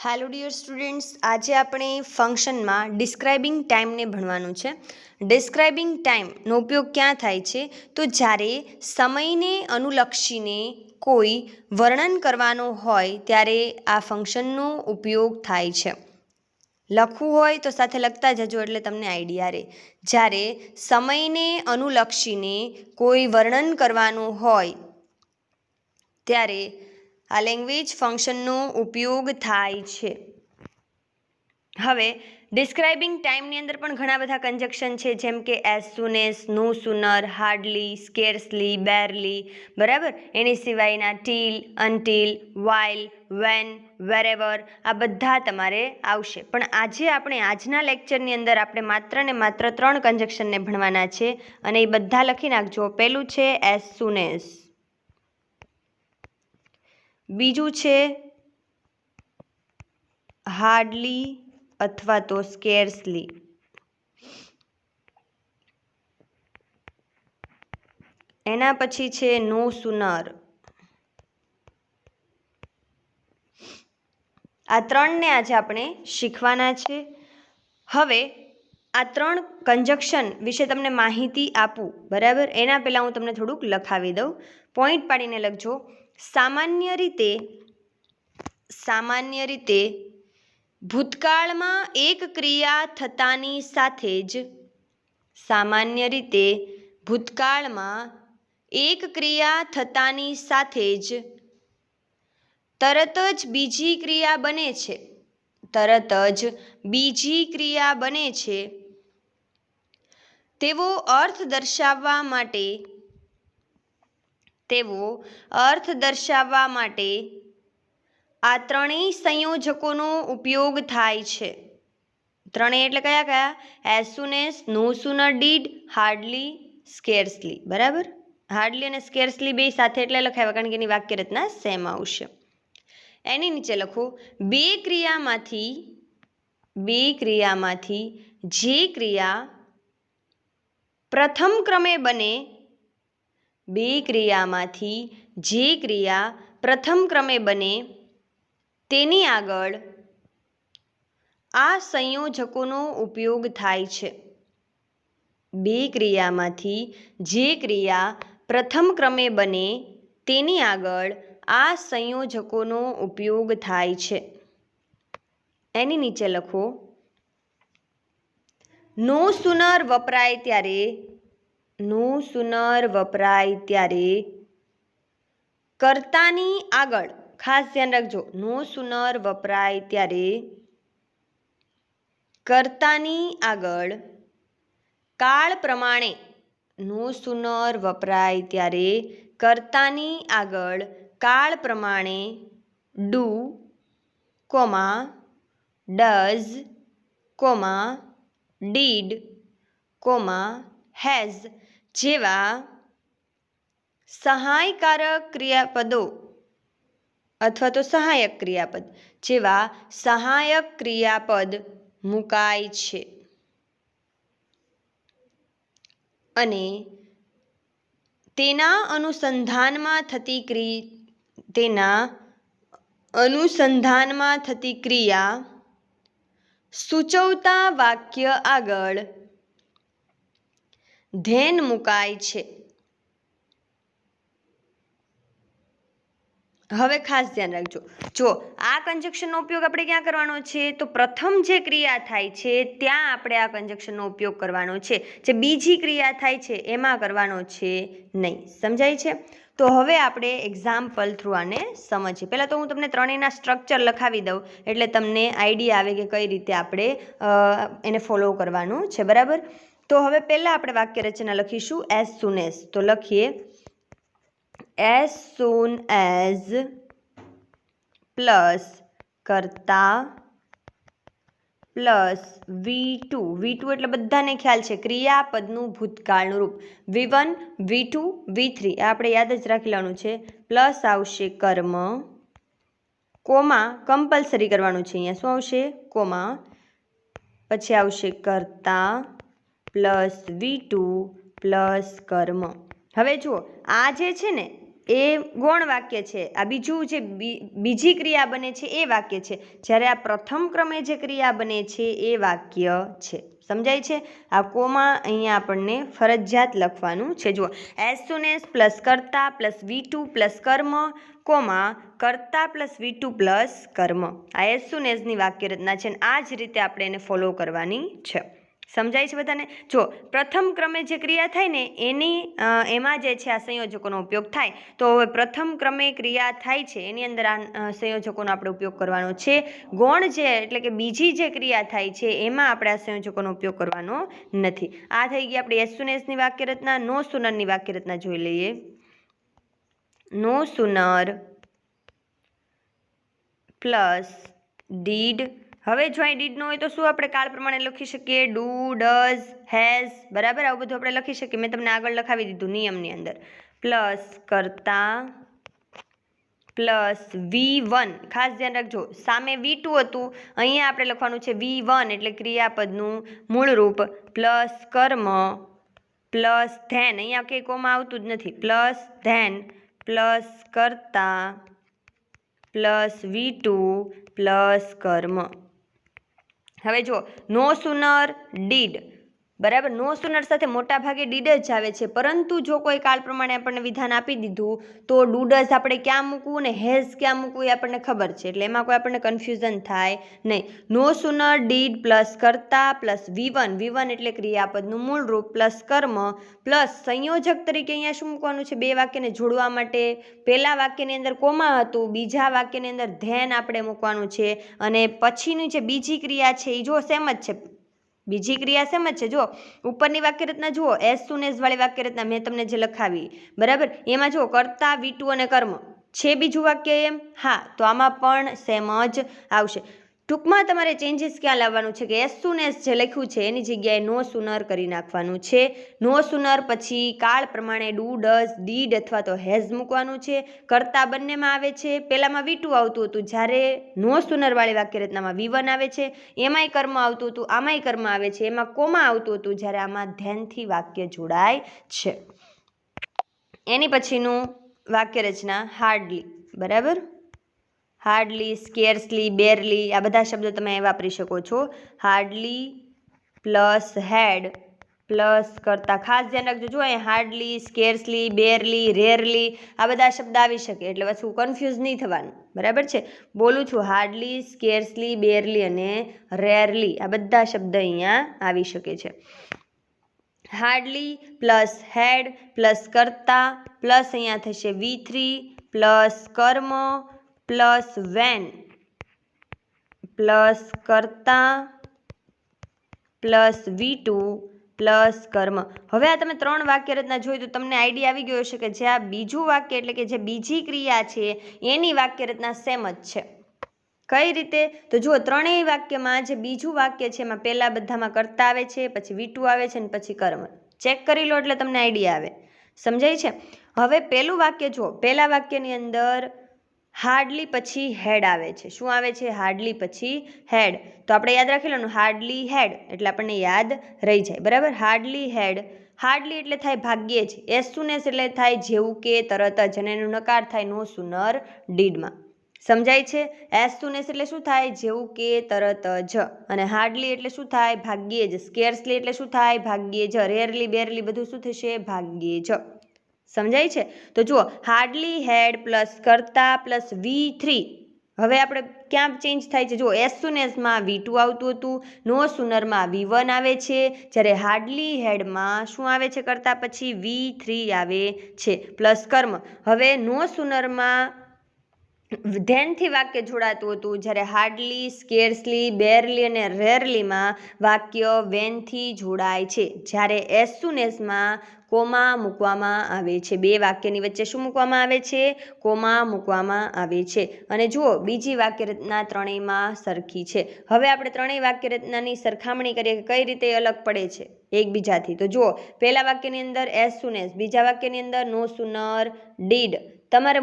Hello dear students, આજે આપણે ફંક્શનમાં ડિસ્ક્રાઇબિંગ ટાઈમને ભણવાનું છે. ડિસ્ક્રાઇબિંગ ટાઈમનો ઉપયોગ ક્યાં થાય છે? તો જ્યારે સમયને અનુલક્ષીને કોઈ વર્ણન કરવાનો હોય ત્યારે આ ફંક્શનનો ઉપયોગ થાય છે. લખવું હોય તો સાથે લખતા જજો એટલે તમને આઈડિયા રહે. જ્યારે સમયને અનુલક્ષીને કોઈ વર્ણન કરવાનું હોય ત્યારે આ લેંગ્વેજ ફંક્શનનો ઉપયોગ થાય છે. હવે ડિસ્ક્રાઇબિંગ ટાઈમની અંદર પણ ઘણા બધા કન્જક્શન છે, જેમ કે as soon as, no sooner, hardly, scarcely, barely, બરાબર. એની સિવાયના till, until, while, when, wherever, આ બધા તમારે આવશે. પણ આજે આપણે આજના લેક્ચરની અંદર આપણે માત્ર ને માત્ર 3 કન્જક્શનને ભણવાના છે અને એ બધા લખી નાખજો. પહેલું છે એઝ સૂન એઝ, બીજું છે હાર્ડલી અથવા તો સ્કેર્સલી, એના પછી છે નો સુનર. આ 3ને આજે આપણે શીખવાના છે. હવે આ 3 કન્જક્શન વિશે તમને માહિતી આપું, બરાબર. એના પહેલાં હું તમને થોડુંક લખાવી દઉં. પોઈન્ટ પાડીને લખજો. સામાન્ય રીતે ભૂતકાળમાં એક ક્રિયા થતાની સાથે જ તરત જ બીજી ક્રિયા બને છે. તેવો અર્થ દર્શાવવા માટે આ ત્રણેય સંયોજકોનો ઉપયોગ થાય છે. ત્રણેય એટલે કયા કયા? As soon as, no sooner did, hardly, scarcely, બરાબર. હાર્ડલી અને સ્કેર્સલી બે સાથે એટલે લખાવ્યા કારણ કે એની વાક્ય રચના સેમ આવશે. એની નીચે લખો બે ક્રિયામાંથી જે ક્રિયા પ્રથમ ક્રમે બને તેની આગળ આ સંયોજકોનો ઉપયોગ થાય છે. બે ક્રિયામાંથી જે ક્રિયા પ્રથમ ક્રમે બને તેની આગળ આ સંયોજકોનો ઉપયોગ થાય છે. એની નીચે લખો નો સુનર વપરાય ત્યારે કર્તાની આગળ, ખાસ ધ્યાન રાખજો, નો સુનર વપરાય ત્યારે કર્તાની આગળ કાળ પ્રમાણે ડુ, ડઝ, ડીડ, હેઝ જેવા સહાયકારક ક્રિયાપદો અથવા તો સહાયક ક્રિયાપદ મુકાય છે. અને તેના અનુસંધાનમાં થતી ક્રિયા સૂચવતા વાક્ય આગળ ધેન મુકાય છે. હવે ખાસ ધ્યાન રાખજો. જો આ કન્જક્શનનો ઉપયોગ આપણે ક્યાં કરવાનો છે? તો પ્રથમ જે ક્રિયા થાય છે ત્યાં આપણે આ કન્જક્શનનો ઉપયોગ કરવાનો છે. જે બીજી ક્રિયા થાય છે એમાં કરવાનો છે નહીં. સમજાય છે? તો હવે આપણે એક્ઝામ્પલ થ્રુ આને સમજીએ. પહેલાં તો હું તમને ત્રણેયના સ્ટ્રક્ચર લખાવી દઉં એટલે તમને આઈડિયા આવે કે કઈ રીતે આપણે એને ફોલો કરવાનું છે, બરાબર. તો હવે પહેલાં આપણે વાક્ય રચના લખીશું એઝ સૂન એઝ. તો લખીએ એઝ સૂન એઝ પ્લસ કર્તા પ્લસ V2 એટલે બધાને ખ્યાલ છે ક્રિયાપદનું ભૂતકાળનું રૂપ. V1, V2, V3 આપણે યાદ જ રાખી લેવાનું છે. પ્લસ આવશે કર્મ, કોમા કમ્પલસરી કરવાનું છે. અહીંયા શું આવશે? કોમા, પછી આવશે કર્તા પ્લસ V2 પ્લસ કર્મ. હવે જુઓ આ જે છે ને એ ગૌણ વાક્ય છે, આ બીજું જે બીજી ક્રિયા બને છે એ વાક્ય છે, જ્યારે આ પ્રથમ ક્રમે જે ક્રિયા બને છે એ વાક્ય છે. સમજાય છે? આ કોમા અહીંયા આપણને ફરજિયાત લખવાનું છે. જુઓ, એઝ સૂન એઝ પ્લસ કર્તા પ્લસ V2 પ્લસ કર્મ કોમા કર્તા પ્લસ V2 પ્લસ કર્મ. આ એઝ સૂન એઝની વાક્ય રચના છે, અને આ જ રીતે આપણે એને ફોલો કરવાની છે. સમજાય છે બધાને? જો પ્રથમ ક્રમે જે ક્રિયા થાય ને એમાં જે છે આ સંયોજકોનો ઉપયોગ થાય. તો હવે પ્રથમ ક્રમે ક્રિયા થાય છે એની અંદર આ સંયોજકોનો આપણે ઉપયોગ કરવાનો છે. ગૌણ જે એટલે કે બીજી જે ક્રિયા થાય છે એમાં આપણે આ સંયોજકોનો ઉપયોગ કરવાનો નથી. આ થઈ ગઈ આપણી એઝ સૂન એઝની વાક્ય રચના. નો સુનરની વાક્ય રચના જોઈ લઈએ. નો સુનર પ્લસ ડીડ. હવે જો અહીં ડીડ ન હોય તો શું આપણે કાળ પ્રમાણે લખી શકીએ? Do, does, has. બરાબર, આવું બધું આપણે લખી શકીએ. મેં તમને આગળ લખાવી દીધું નિયમની અંદર. પ્લસ કરતા પ્લસ V1. ખાસ ધ્યાન રાખજો, સામે V2 હતું, અહીંયા આપણે લખવાનું છે V1 એટલે ક્રિયાપદનું મૂળ રૂપ, પ્લસ કર્મ પ્લસ ધેન. અહીંયા કંઈ કોમા આવતું જ નથી. પ્લસ ધેન પ્લસ કરતા પ્લસ V2 પ્લસ કર્મ. હવે જો નો સુનર ડીડ. બરાબર, નો સુનર સાથે મોટા ભાગે ડીડ જ આવે છે, પરંતુ જો કોઈ કાળ પ્રમાણે આપણને વિધાન આપી દીધું તો ડુડસ આપણે ક્યાં મૂકવું ને હેઝ ક્યાં મૂકવું એ આપણને ખબર છે, એટલે એમાં કોઈ આપણને કન્ફ્યુઝન થાય નહીં. નો સુનર ડીડ પ્લસ કર્તા પ્લસ V1. V1 એટલે ક્રિયાપદનું મૂળ રૂપ પ્લસ કર્મ પ્લસ સંયોજક તરીકે અહીંયા શું મૂકવાનું છે? બે વાક્યને જોડવા માટે પહેલા વાક્યની અંદર કોમા હતું, બીજા વાક્યની અંદર ધેન આપણે મૂકવાનું છે, અને પછીની જે બીજી ક્રિયા છે એ જો સેમ જ છે. બીજી ક્રિયા સેમ જ છે. જો ઉપરની વાક્ય રચના જુઓ, એઝ સૂન એઝ વાળી વાક્ય રચના મેં તમને જે લખાવી, બરાબર, એમાં જુઓ કર્તા V2 અને કર્મ છે બીજું વાક્ય એમ. હા, તો આમાં પણ સેમ જ આવશે. ટૂંકમાં તમારે ચેન્જીસ ક્યાં લાવવાનું છે કે એઝ સૂન એઝ જે લખ્યું છે એની જગ્યાએ નો સુનર કરી નાખવાનું છે. નો સુનર પછી કાળ પ્રમાણે ડુ, ડઝ, ડીડ અથવા તો હેઝ મૂકવાનું છે. કર્તા બંનેમાં આવે છે. પહેલામાં V2 આવતું હતું, જ્યારે નો સુનરવાળી વાક્ય રચનામાં V1 આવે છે. એમાંય કર્મ આવતું હતું, આમાંય કર્મ આવે છે. એમાં કોમા આવતું હતું, જ્યારે આમાં ધ્યાનથી વાક્ય જોડાય છે. એની પછીનું વાક્ય રચના હાર્ડલી. બરાબર, હાર્ડલી, સ્કેર્સલી, બેરલી, આ બધા શબ્દો તમે વાપરી શકો છો. હાર્ડલી પ્લસ હેડ પ્લસ કરતા. ખાસ ધ્યાન રાખજો, જો અહીં હાર્ડલી, સ્કેર્સલી, બેરલી, રેરલી આ બધા શબ્દ આવી શકે, એટલે પાછું કન્ફ્યુઝ નહીં થવાનું. બરાબર છે? બોલું છું, હાર્ડલી, સ્કેર્સલી, બેરલી અને રેરલી આ બધા શબ્દ અહીંયા આવી શકે છે. હાર્ડલી પ્લસ હેડ પ્લસ કરતા પ્લસ અહીંયા થશે V3 પ્લસ કર્મ પ્લસ વેન પ્લસ કરતા પ્લસ V2 પ્લસ કર્મ. હવે આ તમે 3 વાક્ય રચના જોઈ તો તમને આઈડિયા આવી ગયો હશે કે જે આ બીજું વાક્ય એટલે કે જે બીજી ક્રિયા છે એની વાક્ય રચના સેમ જ છે. કઈ રીતે? તો જુઓ, ત્રણેય વાક્યમાં જે બીજું વાક્ય છે એમાં પહેલા બધામાં કરતા આવે છે, પછી V2 આવે છે અને પછી કર્મ. ચેક કરી લો એટલે તમને આઈડિયા આવે. સમજાય છે? હવે પહેલું વાક્ય જુઓ, પહેલા વાક્યની અંદર હાર્ડલી પછી હેડ આવે છે. શું આવે છે? હાર્ડલી પછી હેડ. તો આપણે યાદ રાખી લેવાનું, હાર્ડલી હેડ એટલે આપણને યાદ રહી જાય. બરાબર, હાર્ડલી હેડ. હાર્ડલી એટલે થાય ભાગ્યે જ. એઝ સૂન એઝ એટલે થાય જેવું કે તરત જ, અને એનો નકાર થાય નો સુનર ડીડમાં. સમજાય છે? એઝ સૂન એઝ એટલે શું થાય? જેવું કે તરત જ. અને હાર્ડલી એટલે શું થાય? ભાગ્યે જ. સ્કેર્સલી એટલે શું થાય? ભાગ્યે જ. રેરલી, બેરલી બધું શું થશે? ભાગ્યે જ. સમજાય છે? તો જુઓ, હાર્ડલી હેડ પ્લસ કરતા પ્લસ V3. હવે આપણે ક્યાં ચેન્જ થાય છે? જુઓ, એઝ સૂન એઝમાં V2 આવતું હતું, નો સુનરમાં V1 આવે છે, જ્યારે હાર્ડલી હેડમાં શું આવે છે? કરતા પછી V3 આવે છે પ્લસ કર્મ. હવે નો સુનરમાં ધ્યાનથી વાક્ય જોડાતું હતું, જ્યારે હાર્ડલી, સ્કેર્સલી, બેરલી અને રેરલીમાં વાક્ય વેનથી જોડાય છે. જ્યારે એઝ સૂન એઝમાં કોમા મૂકવામાં આવે છે. બે વાક્યની વચ્ચે શું મૂકવામાં આવે છે? કોમા મૂકવામાં આવે છે. અને જુઓ, બીજી વાક્ય રચના ત્રણેયમાં સરખી છે. હવે આપણે ત્રણેય વાક્ય રચનાની સરખામણી કરીએ કે કઈ રીતે અલગ પડે છે એકબીજાથી. તો જુઓ, પહેલા વાક્યની અંદર એઝ સૂન એઝ, બીજા વાક્યની અંદર નો સુનર ડીડ. તમારે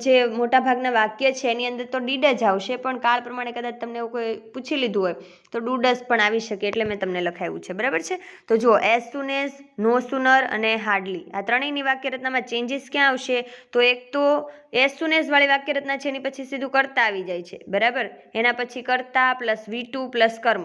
જે મોટાભાગના વાક્ય છે એની અંદર તો ડીડ જ આવશે, પણ કાળ પ્રમાણે કદાચ તમને એવું કોઈ પૂછી લીધું હોય તો ડુડસ પણ આવી શકે, એટલે મેં તમને લખાવ્યું છે. બરાબર છે? તો જુઓ, as soon as as, no sooner અને હાર્ડલી. આ ત્રણેયની વાક્યરચનામાં ચેન્જીસ ક્યાં આવશે? તો એક તો એઝ સુન એઝ વાળી વાક્યરચના છે એની પછી સીધું કરતા આવી જાય છે, બરાબર. એના પછી કરતા પ્લસ V2 પ્લસ કર્મ,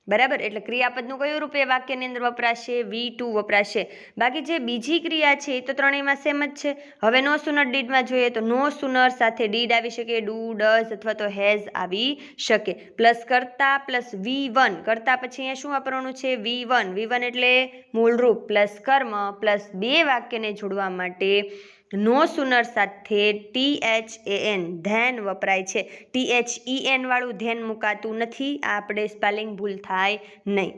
બરાબર. એટલે ક્રિયાપદનું કયું રૂપ એ વાક્યની અંદર વપરાશે? V2 વપરાશે. બાકી જે બીજી ક્રિયા છે એ તો ત્રણેયમાં સેમ જ છે. હવે નો સુનર ડીડમાં જોઈએ તો નો સુનર સાથે ડીડ આવી શકે, ડુ, ડઝ અથવા તો હેઝ આવી શકે. પ્લસ કરતા પ્લસ V1, કરતા પછી અહીંયા શું વાપરવાનું છે? V1 એટલે મૂળરૂપ પ્લસ કર્મ પ્લસ બે વાક્યને જોડવા માટે નો સુનર સાથે THAN ધેન વપરાય છે. THEN વાળું ધેન મુકાતું નથી, આ આપણે સ્પેલિંગ ભૂલ થાય નહીં.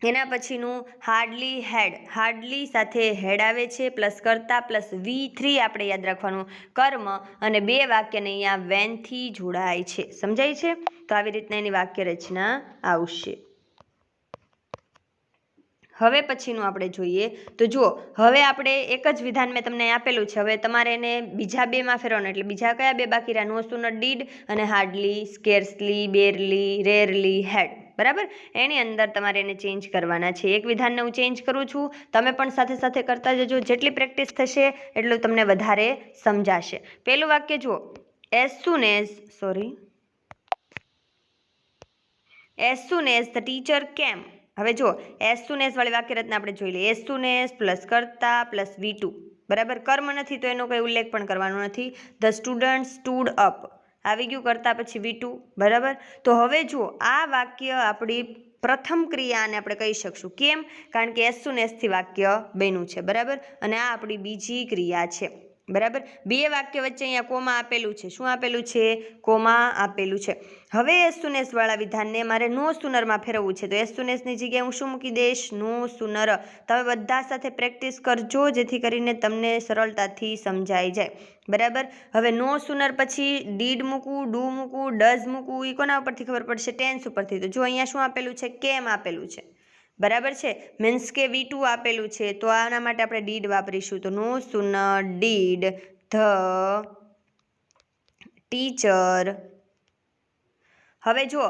એના પછીનું હાર્ડલી હેડ, હાર્ડલી સાથે હેડ આવે છે પ્લસ કરતા પ્લસ V3 આપણે યાદ રાખવાનું કર્મ અને બે વાક્યને અહીંયા વેનથી જોડાય છે. સમજાય છે? તો આવી રીતના એની વાક્ય રચના આવશે. હવે પછીનું આપણે જોઈએ તો જુઓ, હવે આપણે એક જ વિધાન મેં તમને આપેલું છે, હવે તમારે એને બીજા બેમાં ફેરવવાનું. એટલે બીજા કયા બે બાકી રહ્યા? નો સુનર ડીડ અને હાર્ડલી, સ્કેર્સલી, બેરલી, રેરલી, હેડ, બરાબર. એની અંદર તમારે એને ચેન્જ કરવાના છે. એક વિધાનને હું ચેન્જ કરું છું, તમે પણ સાથે સાથે કરતા જજો. જેટલી પ્રેક્ટિસ થશે એટલું તમને વધારે સમજાશે. પહેલું વાક્ય જુઓ, as soon as the teacher કેમ. હવે જો એઝ સુન એઝ વાળી વાક્યરચના આપણે જોઈ લઈએ. એઝ સુન એઝ પ્લસ કરતા પ્લસ V2, બરાબર. કર્મ નથી તો એનો કંઈ ઉલ્લેખ પણ કરવાનો નથી. ધ સ્ટુડન્ટ સ્ટૂડ અપ આવી ગયું કરતા પછી V2, બરાબર. તો હવે જુઓ, આ વાક્ય આપણી પ્રથમ ક્રિયાને આપણે કહી શકશું. કેમ? કારણ કે એઝ સુન એઝથી વાક્ય બન્યું છે, બરાબર. અને આ આપણી બીજી ક્રિયા છે, બરાબર. બે વાક્ય વચ્ચે અહીંયા કોમા આપેલું છે. શું આપેલું છે? કોમા આપેલું છે. હવે એઝ સુન એઝ વાળા વિધાનને મારે નો સુનરમાં ફેરવવું છે. તો એઝ સુન એઝની જગ્યાએ હું શું મૂકી દઈશ? નો સુનર. તમે બધા સાથે પ્રેક્ટિસ કરજો જેથી કરીને તમને સરળતાથી સમજાઈ જાય, બરાબર. હવે નો સુનર પછી ડીડ મૂકવું, ડુ મૂકવું, ડઝ મૂકવું, એ કોના ઉપરથી ખબર પડશે? ટેન્સ ઉપરથી. તો જો અહીંયા શું આપેલું છે? કેમ આપેલું છે, બરાબર છે. મીન્સ કે V2 આપેલું છે, તો આના માટે આપણે ડીડ વાપરીશું. તો નો સુનર ડીડ ધ ટીચર. હવે જુઓ,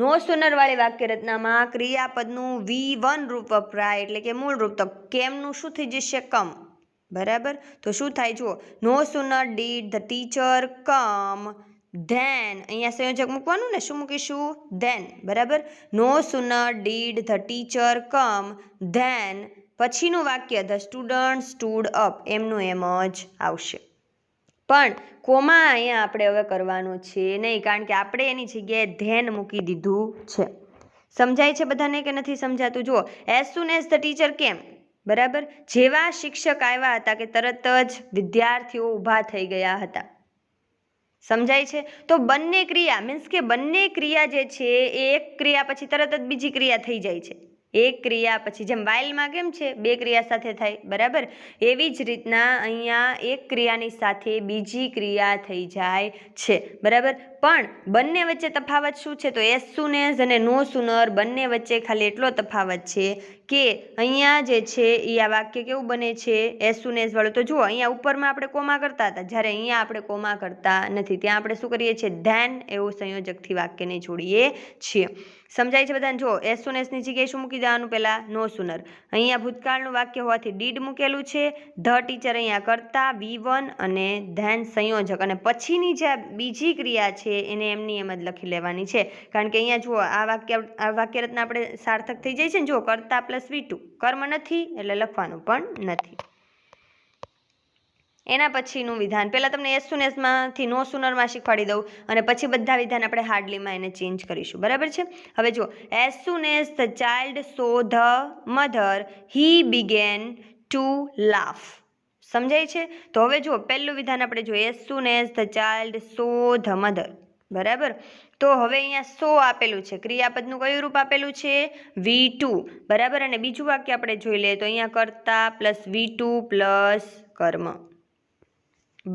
નો સુનર વાળી વાક્યરચનામાં ક્રિયાપદનું V1 રૂપ વપરાય એટલે કે મૂળ રૂપ. તો કેમનું શું થઈ જશે? કમ, બરાબર. તો શું થાય? જુઓ, no sooner did the teacher come then, અહીંયા સંયોજક મૂકવાનું ને, શું મૂકીશું? ધેન, બરાબર. No sooner did the teacher come then પછીનું વાક્ય ધ સ્ટુડન્ટ સ્ટૂડ અપ એમનું એમ જ આવશે. પણ કોમા અહીંયા આપણે હવે કરવાનું છે નહીં, કારણ કે આપણે એની જગ્યાએ ધેન મૂકી દીધું છે. સમજાય છે બધાને કે નથી સમજાતું? જુઓ, as soon as the teacher કેમ, બરાબર. જેવા શિક્ષક આવ્યા હતા કે તરત જ વિદ્યાર્થીઓ ઊભા થઈ ગયા હતા. સમજાય છે? તો બંને ક્રિયા મીન્સ કે બંને ક્રિયા જે છે એ એક ક્રિયા પછી તરત જ બીજી ક્રિયા થઈ જાય છે. એક ક્રિયા પછી, જેમ વાઇલમાં કેમ છે બે ક્રિયા સાથે થાય, બરાબર. એવી જ રીતના અહીંયા એક ક્રિયાની સાથે બીજી ક્રિયા થઈ જાય છે, બરાબર. પણ બંને વચ્ચે તફાવત શું છે? તો એઝ સુન એઝ અને નો સુનર બંને વચ્ચે ખાલી એટલો તફાવત છે કે અહીંયા જે છે એ આ વાક્ય કેવું બને છે? એઝ સુન એઝ વાળું. તો જુઓ, અહીંયા ઉપરમાં આપણે કોમા કરતા હતા, જ્યારે અહીંયા આપણે કોમા કરતા નથી. ત્યાં આપણે શું કરીએ છીએ? ધેન એવું સંયોજકથી વાક્યને જોડીએ છીએ. સમજાય છે બધાને? જો એઝ સુન એઝની જગ્યાએ શું મૂકી દેવાનું? પહેલાં નો સુનર. અહીંયા ભૂતકાળનું વાક્ય હોવાથી ડીડ મૂકેલું છે. ધ ટીચર અહીંયા કરતા V1 અને ધેન સંયોજક, અને પછીની જે બીજી ક્રિયા છે એને એમની એમ જ લખી લેવાની છે. કારણ કે અહીંયા જુઓ, આ વાક્યરચના આપણે સાર્થક થઈ જાય છે ને. જો કરતા પ્લસ V2, કર્મ નથી એટલે લખવાનું પણ નથી. એના પછીનું વિધાન પહેલાં તમને એઝ સુન એઝમાંથી નો સુનરમાં શીખવાડી દઉં અને પછી બધા વિધાન આપણે હાર્ડલીમાં એને ચેન્જ કરીશું, બરાબર છે. હવે જો as soon as the child saw the mother he began to laugh. સમજાય છે? તો હવે જો પહેલું વિધાન આપણે જોઈએ, as soon as the child saw the mother, બરાબર. તો હવે અહીંયા સો આપેલું છે, ક્રિયાપદનું કયું રૂપ આપેલું છે? V2, બરાબર. અને બીજું વાક્ય આપણે જોઈ લઈએ તો અહીંયા કરતા પ્લસ V2 પ્લસ કર્મ,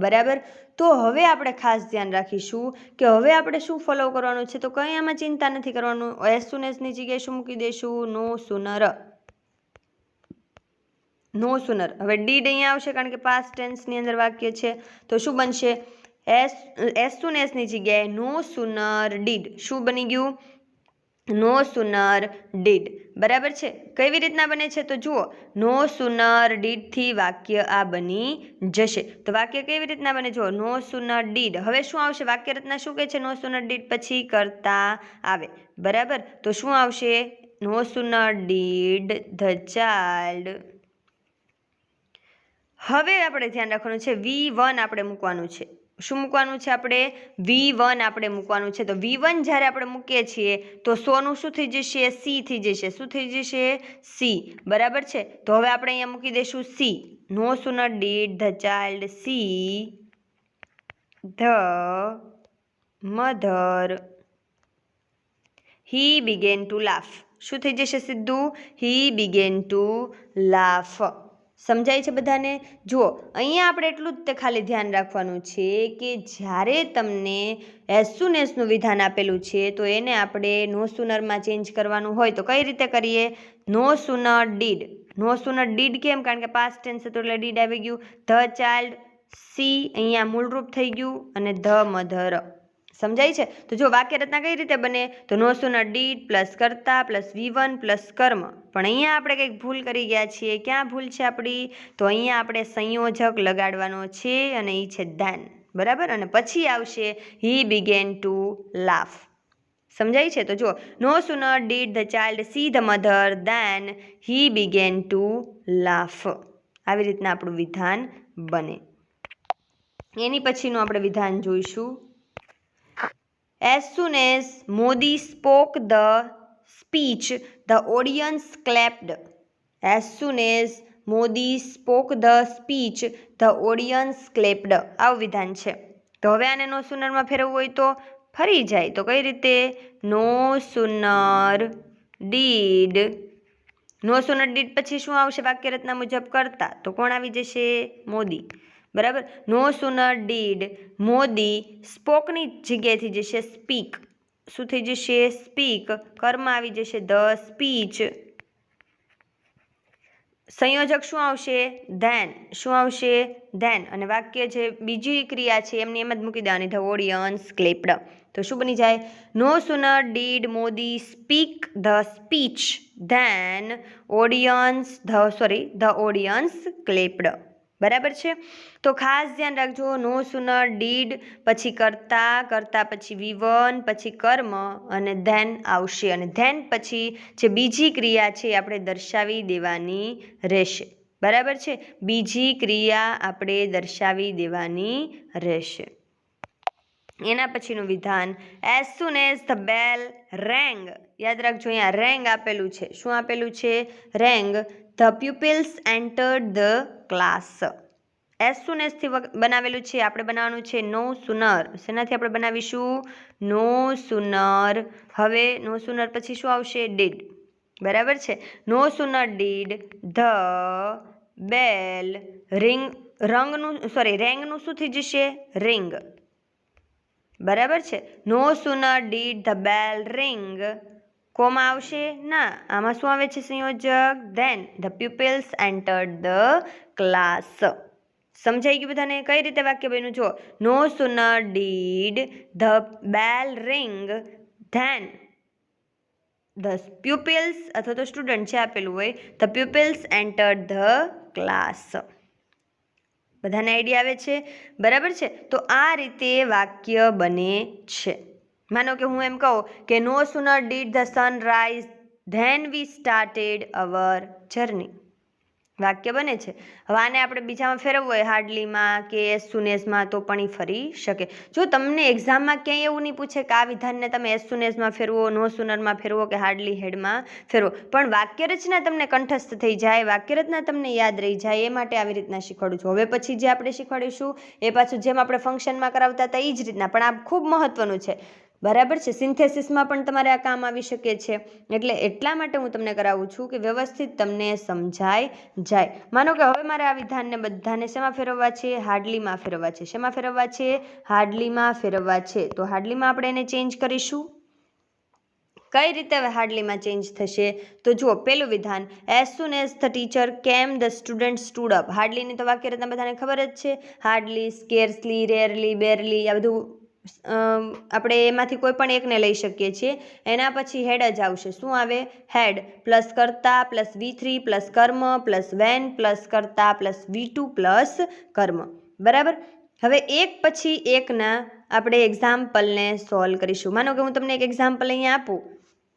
બરાબર. તો હવે આપણે ખાસ ધ્યાન રાખીશું કે હવે આપણે શું ફોલો કરવાનું છે. તો કંઈ આમાં ચિંતા નથી કરવાનું. એઝ સુન એઝની જગ્યાએ શું મૂકી દઈશું? નો સુનર. નો સુનર. હવે ડીડ અહીંયા આવશે કારણ કે પાસ્ટ ટેન્સની અંદર વાક્ય છે. તો શું બનશે? એઝ સુન એઝની જગ્યાએ નો સુનર ડીડ. શું બની ગયું? નો સુનર ડીડ, બરાબર છે. કેવી રીતના બને છે તો જુઓ, નો સુનર ડીડથી વાક્ય આ બની જશે. તો વાક્ય કેવી રીતના બને? જુઓ, નો સુનર ડીડ. હવે શું આવશે? વાક્ય રચના શું કહે છે? નો સુનર ડીડ પછી કરતા આવે, બરાબર. તો શું આવશે? નો સુનર ડીડ ધ ચાઇલ્ડ. હવે આપણે ધ્યાન રાખવાનું છે, V1 આપણે મૂકવાનું છે. શું મૂકવાનું છે આપણે? V1 આપણે મૂકવાનું છે. તો V1 જ્યારે આપણે મૂકીએ છીએ તો 100નું શું થઈ જશે? C થઈ જશે. શું થઈ જશે? C, બરાબર છે. તો હવે આપણે અહીંયા મૂકી દઈશું C. No sooner did the child see the mother he began to laugh. શું થઈ જશે સીધું? He began to laugh. સમજાય છે બધાને? જુઓ, અહીંયા આપણે એટલું જ તે ખાલી ધ્યાન રાખવાનું છે કે જ્યારે તમને એઝ સૂન એઝનું વિધાન આપેલું છે તો એને આપણે નો સુનરમાં ચેન્જ કરવાનું હોય તો કઈ રીતે કરીએ? No sooner did. No sooner did કેમ? કારણ કે પાસ્ટ ટેન્સ હતું એટલે ડીડ આવી ગયું. ધ ચાઇલ્ડ સી અહીંયા મૂળરૂપ થઈ ગયું અને ધ મધર. સમજાય છે? તો જો વાક્ય રચના કઈ રીતે બને? તો નો સુનર ડીડ પ્લસ કર્તા પ્લસ V1 પ્લસ કર્મ. પણ અહીંયા આપણે કંઈક ભૂલ કરી ગયા છીએ. ક્યાં ભૂલ છે આપણી? તો અહીંયા આપણે સંયોજક લગાડવાનો છે અને એ છે ધેન, બરાબર. અને પછી આવશે હી બિગેન ટુ લાફ. સમજાય છે? તો જો, no sooner did the child see the mother then he began to laugh. આવી રીતના આપણું વિધાન બને. એની પછીનું આપણે વિધાન જોઈશું. As soon as Modi spoke the speech, the audience clapped. As soon as Modi spoke the speech, the audience clapped. આવું વિધાન છે. તો હવે આને નો સુનરમાં ફેરવવું હોય તો ફરી જાય. તો કઈ રીતે? No sooner did. No sooner did પછી શું આવશે? વાક્ય રચના મુજબ કરતા. તો કોણ આવી જશે? મોદી, બરાબર. નો સુનર ડીડ મોદી સ્પોકની જગ્યાએ થઈ જશે સ્પીક. શું થઈ જશે? સ્પીક. કર્મ આવી જશે ધ સ્પીચ. સંયોજક શું આવશે? ધેન. શું આવશે? ધેન. અને વાક્ય જે બીજી ક્રિયા છે એમની એમ જ મૂકી દેવાની, ધ ઓડિયન્સ ક્લેપ્ડ. તો શું બની જાય? No sooner did Modi speak the speech then the audience clapped. બરાબર છે? તો ખાસ ધ્યાન રાખજો, નો સુનર ડીડ પછી કરતા પછી V1 પછી કર્મ અને ધેન આવશે. અને ધેન પછી જે બીજી ક્રિયા છે આપણે દર્શાવી દેવાની રહેશે. બરાબર છે? બીજી ક્રિયા આપણે દર્શાવી દેવાની રહેશે. એના પછીનું વિધાન, as soon as the bell rang. યાદ રાખજો, અહીંયા રેંગ આપેલું છે. શું આપેલું છે? Rang. The pupils entered the class. As soon as બનાવેલું છે. આપણે બનાવવાનું છે નો સુનર. શેનાથી આપણે બનાવીશું? No sooner. હવે નો સુનર પછી શું આવશે? ડીડ. બરાબર છે? No sooner did the bell રેંગનું શું થઈ જશે? રિંગ. બરાબર છે? No sooner did the bell ring. કોમાં આવશે? ના, આમાં શું આવે છે સંયોજક? Then the pupils entered the class. સમજાઈ ગયું બધાને? કઈ રીતે વાક્ય બન્યું? જો, no sooner did the bell ring then the pupils અથવા તો સ્ટુડન્ટ જે આપેલું હોય, the pupils entered the class. બધાને આઈડિયા આવે છે? બરાબર છે? તો આ રીતે વાક્ય બને છે. માનો કે હું એમ કહું કે no sooner did the sun rise then we started our journey. વાક્ય બને છે. હવે આને આપણે બીજામાં ફેરવવું હોય, હાર્ડલીમાં કે એઝ સૂન એઝમાં, તો પણ એ ફરી શકે. જો તમને એક્ઝામમાં ક્યાંય એવું નહીં પૂછે કે આ વિધાનને તમે એઝ સૂન એઝમાં ફેરવો, નો સુનરમાં ફેરવો કે હાર્ડલી હેડમાં ફેરવો, પણ વાક્ય રચના તમને કંઠસ્થ થઈ જાય, વાક્ય રચના તમને યાદ રહી જાય, એ માટે આવી રીતના શીખવાડું છું. હવે પછી જે આપણે શીખવાડીશું એ પાછું જેમ આપણે ફંક્શનમાં કરાવતા હતા એ જ રીતના, પણ આ ખૂબ મહત્વનું છે. બરાબર છે? સિન્થેસિસમાં પણ તમારે આ કામ આવી શકે છે. એટલે એટલા માટે હું તમને કરાવું છું કે વ્યવસ્થિત તમને સમજાય જાય. માનો કે હવે મારે આ વિધાનને બધાને શેમાં ફેરવવા છે? હાર્ડલીમાં ફેરવવા છે. શેમાં ફેરવવા છે? હાર્ડલીમાં ફેરવવા છે. તો હાર્ડલીમાં આપણે એને ચેન્જ કરીશું. કઈ રીતે હવે હાર્ડલીમાં ચેન્જ થશે? તો જુઓ, પેલું વિધાન, as soon as the teacher કેમ ધ સ્ટુડન્ટ સ્ટૂડ અપ. હાર્ડલીની તો વાક્ય રચના બધાને ખબર જ છે. હાર્ડલી, સ્કેર્સલી, રેરલી, બેરલી, આ બધું આપણે એમાંથી કોઈ પણ એકને લઈ શકીએ છીએ. એના પછી હેડ જ આવશે. શું આવે? હેડ પ્લસ કર્તા પ્લસ V3 પ્લસ કર્મ પ્લસ વેન પ્લસ કર્તા પ્લસ V2 પ્લસ કર્મ. બરાબર. હવે એક પછી એકના આપણે એક્ઝામ્પલને સોલ્વ કરીશું. માનો કે હું તમને એક એક્ઝામ્પલ અહીંયા આપું,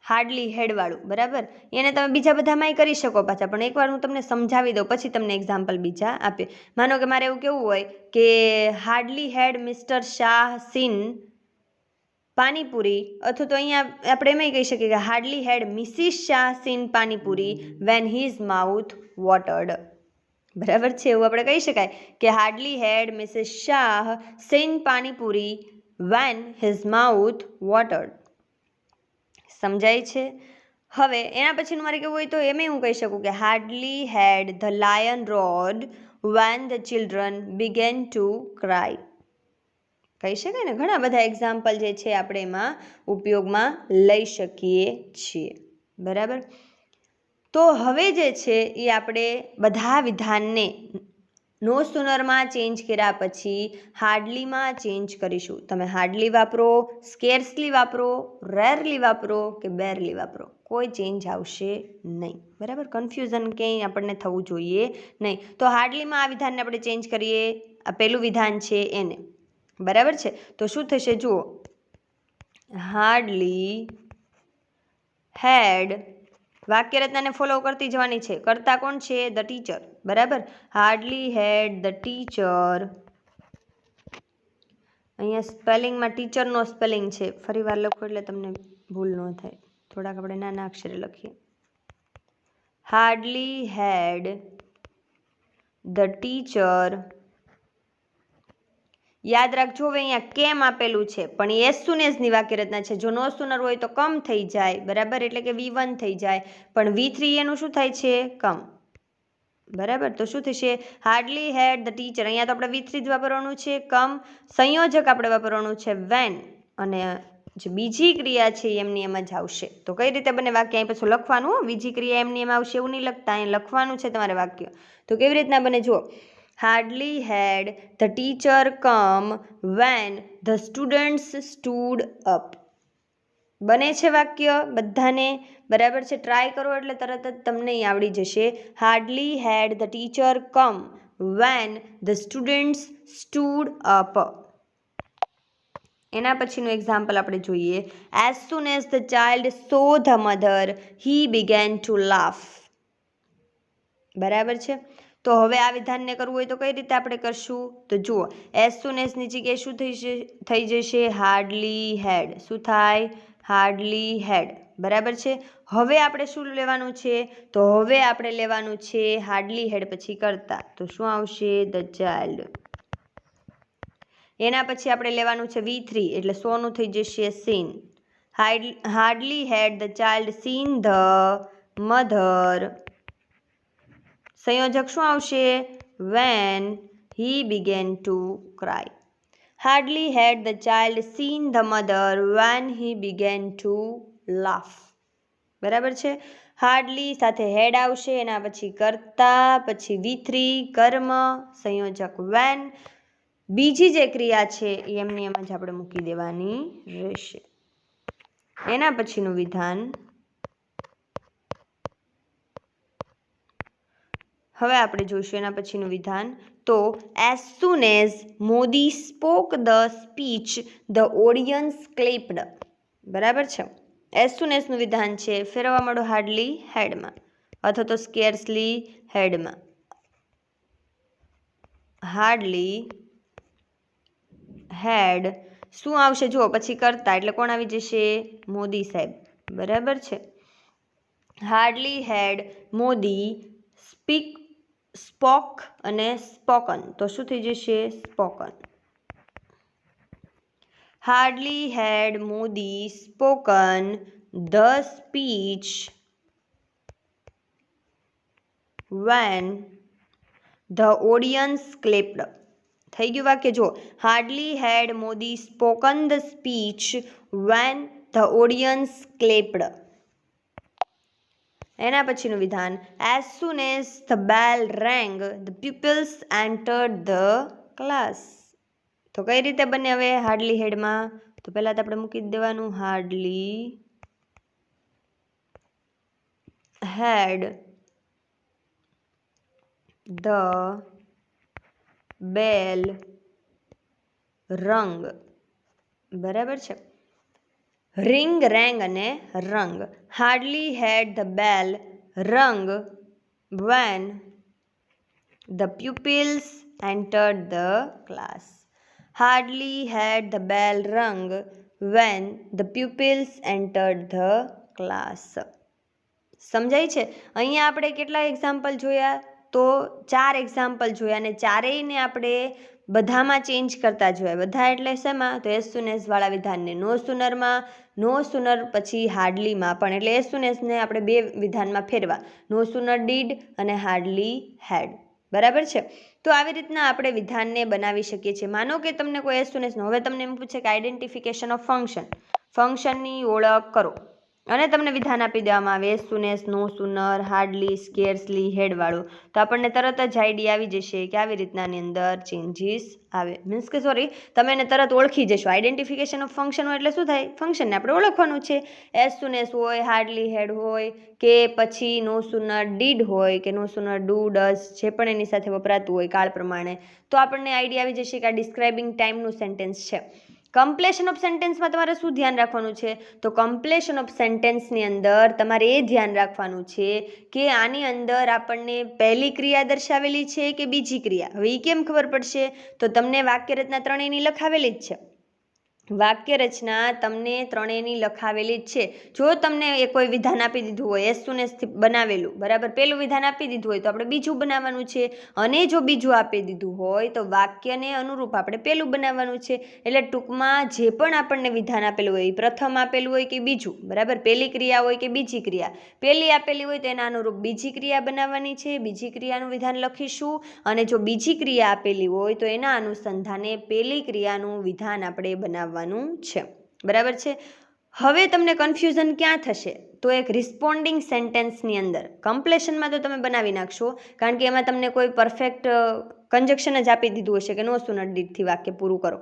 હાર્ડલી હેડવાળું. બરાબર. એને તમે બીજા બધામાંય કરી શકો પાછા, પણ એકવાર હું તમને સમજાવી દઉં પછી તમને એક્ઝામ્પલ બીજા આપે. માનો કે મારે એવું કેવું હોય કે hardly had Mr Shah seen panipuri, અથવા તો અહીંયા આપણે એમાંય કહી શકીએ કે hardly had Mrs Shah seen panipuri when his mouth watered. બરાબર છે, એવું આપણે કહી શકાય કે hardly had Mrs Shah seen panipuri when his mouth watered. સમજાય છે? હવે એના પછીનું મારે કેવું હોય તો એમ હું કહી શકું કે hardly had the lion road when the children began to cry. કહી શકાય ને. ઘણા બધા એક્ઝામ્પલ જે છે આપણે એમાં ઉપયોગમાં લઈ શકીએ છીએ. બરાબર. તો હવે જે છે એ આપણે બધા વિધાનને નો સુનરમાં ચેન્જ કર્યા પછી હાર્ડલીમાં ચેન્જ કરીશું. તમે હાર્ડલી વાપરો, સ્કેર્સલી વાપરો, રેરલી વાપરો કે બેરલી વાપરો, કોઈ ચેન્જ આવશે નહીં. બરાબર. કન્ફ્યુઝન ક્યાંય આપણને થવું જોઈએ નહીં. તો હાર્ડલીમાં આ વિધાનને આપણે ચેન્જ કરીએ. આ પહેલું વિધાન છે એને. બરાબર છે. તો શું થશે જુઓ, હાર્ડલી હેડ વાક્ય રચનાને ફોલો કરતી જવાની છે. કરતા કોણ છે? The teacher. બરાબર. Hardly had the teacher. અહીંયા સ્પેલિંગમાં ટીચરનો સ્પેલિંગ છે. ફરી વાર લખો એટલે તમને ભૂલ ન થાય. થોડાક આપણે નાના અક્ષરે લખીએ. Hardly had the teacher. યાદ રાખજો, હવે અહીંયા કેમ આપેલું છે, પણ એ એઝ સુન એઝની વાક્ય રચના છે. જો નો સુનર હોય તો કમ થઈ જાય. બરાબર. એટલે કે V1 થઈ જાય, પણ V3 એનું શું થાય છે? કમ. બરાબર. તો શું થશે? Hardly had the teacher. અહીંયા તો આપણે V3 જ વાપરવાનું છે. કમ સંયોજક આપણે વાપરવાનું છે વેન, અને જે બીજી ક્રિયા છે એમની એમ જ આવશે. તો કઈ રીતે બને વાક્ય? અહીં પછી લખવાનું. બીજી ક્રિયા એમની એમ આવશે એવું નહીં લખતા, અહીં લખવાનું છે તમારે વાક્ય. તો કેવી રીતના બને જુઓ, hardly had the teacher come when the students stood up. બને છે વાક્ય બધાને? બરાબર છે. ટ્રાય કરો એટલે તરત જ તમને આવડી જશે. Hardly had the teacher come when the students stood up. એના પછીનું એક્ઝામ્પલ આપણે જોઈએ. As soon as the child saw the mother he began to laugh. બરાબર છે. તો હવે આ વિધાનને કરવું હોય તો કઈ રીતે આપણે કરશું? તો જુઓ, એઝ સુન એઝની જગ્યાએ શું થઈ જશે? હાર્ડલી હેડ. શું થાય? હાર્ડલી હેડ. બરાબર છે. હવે આપણે શું લેવાનું છે? તો હવે આપણે લેવાનું છે હાર્ડલી હેડ પછી કરતા. તો શું આવશે? The child. એના પછી આપણે લેવાનું છે V3, એટલે સોનું થઈ જશે seen. Hardly had the child seen the mother. સંયોજક શું આવશે? When he began to cry. Hardly had the child seen the mother when he began to laugh. બરાબર છે. હાર્ડલી સાથે હેડ આવશે, એના પછી કરતા, પછી V3 કર્મ, સંયોજક વેન. બીજી જે ક્રિયા છે એ એમની એમ જ આપણે મૂકી દેવાની રહેશે. એના પછીનું વિધાન હવે આપણે જોઈશું. એના પછીનું વિધાન તો as soon as Modi spoke the speech the audience clapped. બરાબર છે. એઝ સુન એઝનું વિધાન છે. ફેરવવા માંડો હાર્ડલી હેડમાં અથવા તો સ્કેર્સલી હેડમાં. હાર્ડલી હેડ શું આવશે જુઓ, પછી કરતા એટલે કોણ આવી જશે? મોદી સાહેબ. બરાબર છે. હાર્ડલી હેડ મોદી સ્પોક અને સ્પોકન, તો શું થઈ જશે? Spoken. Hardly had Modi spoken the speech when the audience clapped. થઈ ગયું વાક્ય. જો hardly had Modi spoken the speech when the audience clapped. એના પછીનું વિધાન as soon as the bell rang the peoples entered the class. તો કઈ રીતે બને હવે હાર્ડલી હેડમાં? તો પહેલાં તો આપણે મૂકી દેવાનું હાર્ડલી હેડ ધ બેલ રંગ, બરાબર છે. રિંગ, રેંગ અને રંગ. હાર્ડલી હેડ ધ બેલ રંગ when the pupils entered the class. Hardly had the bell rung when the pupils entered the class. સમજાય છે? અહીંયા આપણે કેટલા એક્ઝામ્પલ જોયા? તો 4 એક્ઝામ્પલ જોયા અને ચારેયને આપણે બધામાં ચેન્જ કરતા જોયા. બધા એટલે શેમાં? તો એસ સુન એસ વાળા વિધાનને. નો સુનરમાં, નો સુનર પછી હાર્ડલીમાં પણ, એટલે એસ સુન એસને આપણે 2 વિધાનમાં ફેરવા. નો સુનર ડીડ અને હાર્ડલી હેડ, બરાબર છે. તો આવી રીતના આપણે વિધાનને બનાવી શકીએ છીએ. માનો કે તમને કોઈ એસ સુન એસનો, હવે તમને એમ પૂછે કે આઈડેન્ટિફિકેશન ઓફ ફંક્શન, ફંક્શનની ઓળખ કરો, અને તમને વિધાન આપી દેવામાં આવે એસ સુન એસ, નો સુનર, હાર્ડલી, સ્કેર્સલી, હેડવાળું, તો આપણને તરત જ આઈડિયા આવી જશે કે આવી રીતનાની અંદર ચેન્જીસ આવે. મીન્સ કે સોરી, તમે એને તરત ઓળખી જશો. આઈડેન્ટિફિકેશન ઓફ ફંક્શન હોય એટલે શું થાય? ફંક્શનને આપણે ઓળખવાનું છે. એસ સુન એસ હોય, હાર્ડલી હેડ હોય, કે પછી નો સુનર ડીડ હોય, કે નો સુનર ડુ, ડઝ, જે પણ એની સાથે વપરાતું હોય કાળ પ્રમાણે, તો આપણને આઈડિયા આવી જશે કે આ ડિસ્ક્રાઇબિંગ ટાઈમનું સેન્ટેન્સ છે. કમ્પ્લેશન ઓફ સેન્ટેન્સમાં તમારે શું ધ્યાન રાખવાનું છે? તો કમ્પ્લેશન ઓફ સેન્ટેન્સની અંદર તમારે એ ધ્યાન રાખવાનું છે કે આની અંદર આપણને પહેલી ક્રિયા દર્શાવેલી છે કે બીજી ક્રિયા. હવે એ કેમ ખબર પડશે? તો તમને વાક્ય રચના ત્રણેયની લખાવેલી જ છે. વાક્ય રચના તમને ત્રણેયની લખાવેલી જ છે. જો તમને એ કોઈ વિધાન આપી દીધું હોય એસ સુન એસથી બનાવેલું, બરાબર, પેલું વિધાન આપી દીધું હોય તો આપણે બીજું બનાવવાનું છે, અને જો બીજું આપી દીધું હોય તો વાક્યને અનુરૂપ આપણે પેલું બનાવવાનું છે. એટલે ટૂંકમાં જે પણ આપણને વિધાન આપેલું હોય, પ્રથમ આપેલું હોય કે બીજું, બરાબર, પહેલી ક્રિયા હોય કે બીજી ક્રિયા, પહેલી આપેલી હોય તો એના અનુરૂપ બીજી ક્રિયા બનાવવાની છે, બીજી ક્રિયાનું વિધાન લખીશું, અને જો બીજી ક્રિયા આપેલી હોય તો એના અનુસંધાને પહેલી ક્રિયાનું વિધાન આપણે બનાવવાનું છે, બરાબર છે. હવે તમને કન્ફ્યુઝન ક્યાં થશે? તો એક રિસ્પોન્ડિંગ સેન્ટેન્સની અંદર. કમ્પ્લેશનમાં તો તમે બનાવી નાખશો, કારણ કે એમાં તમને કોઈ પરફેક્ટ કન્જક્શન જ આપી દીધું હશે કે નો સુનર ડીડથી વાક્ય પૂરું કરો,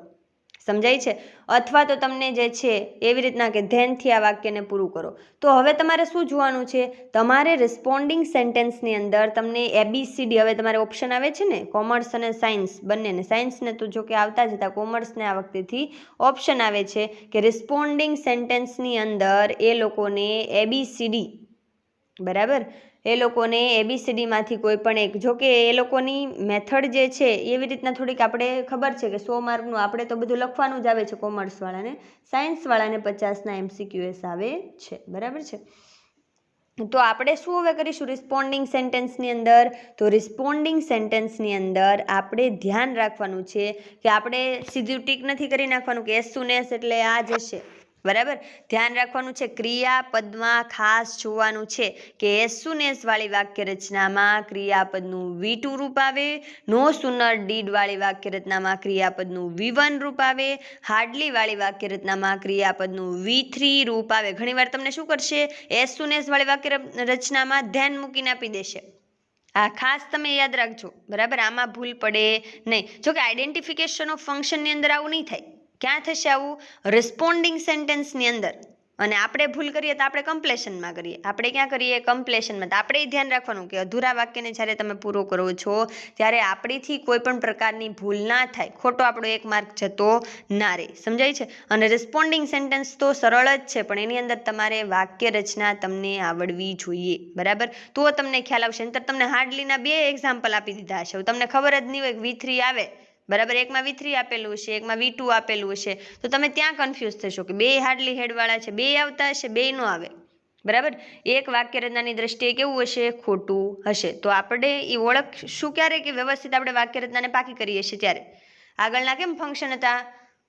સમજાય છે? અથવા તો તમને જે છે એવી રીતના કે ધેનથી આ વાક્યને પૂરું કરો. તો હવે તમારે શું જોવાનું છે? તમારે રિસ્પોન્ડિંગ સેન્ટેન્સની અંદર તમને ABCD, હવે તમારે ઓપ્શન આવે છે ને, કોમર્સ અને સાયન્સ બંનેને, સાયન્સને તો જો કે આવતા જ હતા, કોમર્સને આ વખતેથી ઓપ્શન આવે છે કે રિસ્પોન્ડિંગ સેન્ટેન્સની અંદર એ લોકોને ABCD, બરાબર, એ લોકોને ABCDમાંથી કોઈ પણ એક, જો કે એ લોકોની મેથડ જે છે એવી રીતના થોડીક આપણે ખબર છે કે 100 માર્કનું આપણે તો બધું લખવાનું જ આવે છે કોમર્સવાળાને, સાયન્સવાળાને 50ના MCQS આવે છે, બરાબર છે. તો આપણે શું હવે કરીશું રિસ્પોન્ડિંગ સેન્ટેન્સની અંદર? તો રિસ્પોન્ડિંગ સેન્ટેન્સની અંદર આપણે ધ્યાન રાખવાનું છે કે આપણે સીધું ટીક નથી કરી નાખવાનું કે એસ સુન એસ એટલે આ જ હશે, બરાબર. ધ્યાન રાખવાનું છે, ક્રિયાપદમાં ખાસ જોવાનું છે કે એસ સુન એસ વાળી વાક્ય રચનામાં ક્રિયાપદનું V2 રૂપ આવે, નો સુનર ડીડ વાળી વાક્ય રચનામાં ક્રિયાપદનું V1 રૂપ આવે, હાર્ડલી વાળી વાક્ય રચનામાં ક્રિયાપદનું V3 રૂપ આવે. ઘણીવાર તમને શું કરશે? એસ સુન એસ વાળી વાક્ય રચનામાં ધ્યાન મૂકીને આપી દેશે. આ ખાસ તમે યાદ રાખજો, બરાબર, આમાં ભૂલ પડે નહીં. જો કે આઈડેન્ટિફિકેશન ઓફ ફંક્શનની અંદર આવું નહીં થાય. ક્યાં થશે આવું? રિસ્પોન્ડિંગ સેન્ટેન્સની અંદર. અને આપણે ભૂલ કરીએ તો આપણે કમ્પ્લેશનમાં કરીએ. આપણે ક્યાં કરીએ? કમ્પ્લેશનમાં. તો આપણે એ ધ્યાન રાખવાનું કે અધૂરા વાક્યને જ્યારે તમે પૂરો કરો છો ત્યારે આપણીથી કોઈ પણ પ્રકારની ભૂલ ના થાય, ખોટો આપણો 1 માર્ક જતો ના રહે, સમજાય છે? અને રિસ્પોન્ડિંગ સેન્ટેન્સ તો સરળ જ છે, પણ એની અંદર તમારે વાક્ય રચના તમને આવડવી જોઈએ, બરાબર, તો તમને ખ્યાલ આવશે. નહીંતર તમને હાર્ડલીના 2 એક્ઝામ્પલ આપી દીધા હશે, તમને ખબર જ નહીં હોય કે V3 આવે, બરાબર, એકમાં V3 આપેલું હશે, એકમાં V2 આપેલું હશે, તો તમે ત્યાં કન્ફ્યુઝ થશો કે 2 હાર્ડલી હેડવાળા છે, 2 આવતા હશે, 2 નો આવે, બરાબર. એક વાક્ય રચનાની દ્રષ્ટિએ કેવું હશે? ખોટું હશે. તો આપણે એ ઓળખશું ક્યારે કે વ્યવસ્થિત આપણે વાક્ય રચનાને પાકી કરીએ છીએ ત્યારે. આગળના કેમ ફંક્શન હતા?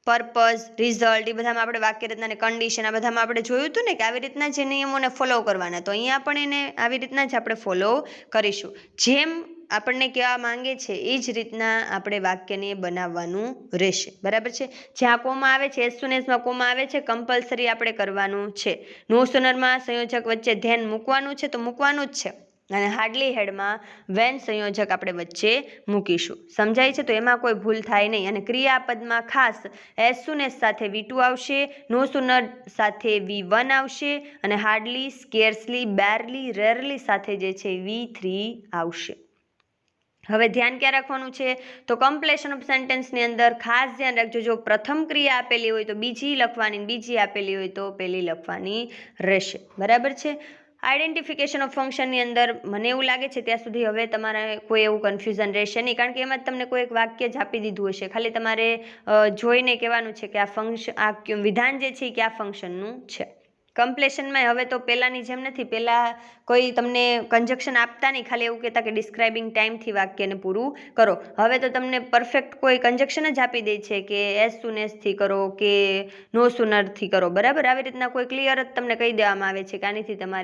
પર્પઝ, રિઝલ્ટ, એ બધામાં આપણે વાક્ય રચનાને કન્ડિશન, આ બધામાં આપણે જોયું હતું ને કે આવી રીતના જે નિયમોને ફોલો કરવાના. તો અહીંયા પણ એને આવી રીતના જ આપણે ફોલો કરીશું. જેમ આપણને કહેવા માંગે છે એ જ રીતના આપણે વાક્યને બનાવવાનું રહેશે, બરાબર છે. જ્યાં કોમા આવે છે, એસ સુન એસમાં કોમા આવે છે, કમ્પલસરી આપણે કરવાનું છે. નો સુનરમાં સંયોજક વચ્ચે ધ્યાન મૂકવાનું છે તો મૂકવાનું જ છે, અને હાર્ડલી હેડમાં વેન સંયોજક આપણે વચ્ચે મૂકીશું. સમજાય છે? તો એમાં કોઈ ભૂલ થાય નહીં. અને ક્રિયાપદમાં ખાસ એઝ સૂન એઝ સાથે V2 આવશે, નો સુનર સાથે V1 આવશે અને હાર્ડલી, સ્કેર્સલી, બેરલી, રેરલી સાથે જે છે V3 આવશે. હવે ધ્યાન ક્યાં રાખવાનું છે? તો કમ્પ્લેશન ઓફ સેન્ટેન્સની અંદર ખાસ ધ્યાન રાખજો, જો પ્રથમ ક્રિયા આપેલી હોય તો બીજી લખવાની, બીજી આપેલી હોય તો પહેલી લખવાની રહેશે. બરાબર છે? આઈડેન્ટિફિકેશન ઓફ ફંક્શનની અંદર મને એવું લાગે છે ત્યાં સુધી હવે તમારે કોઈ એવું કન્ફ્યુઝન રહેશે નહીં, કારણ કે એમાં જ તમને કોઈ એક વાક્ય જ આપી દીધું હશે. ખાલી તમારે જોઈને કહેવાનું છે કે આ વિધાન જે છે એ કયા ફંક્શનનું છે. કમ્પ્લેશનમાં હવે તો પહેલાંની જેમ નથી. પહેલાં કોઈ તમને કન્જક્શન આપતા નહીં, ખાલી એવું કહેતા કે ડિસ્ક્રાઇબિંગ ટાઈમથી વાક્યને પૂરું કરો. હવે તો તમને પરફેક્ટ કોઈ કન્જક્શન જ આપી દે છે કે એઝ સૂન એઝથી કરો કે નો સુનરથી કરો. બરાબર? આવી રીતના કોઈ ક્લિયર જ તમને કહી દેવામાં આવે છે કે આનીથી તમારે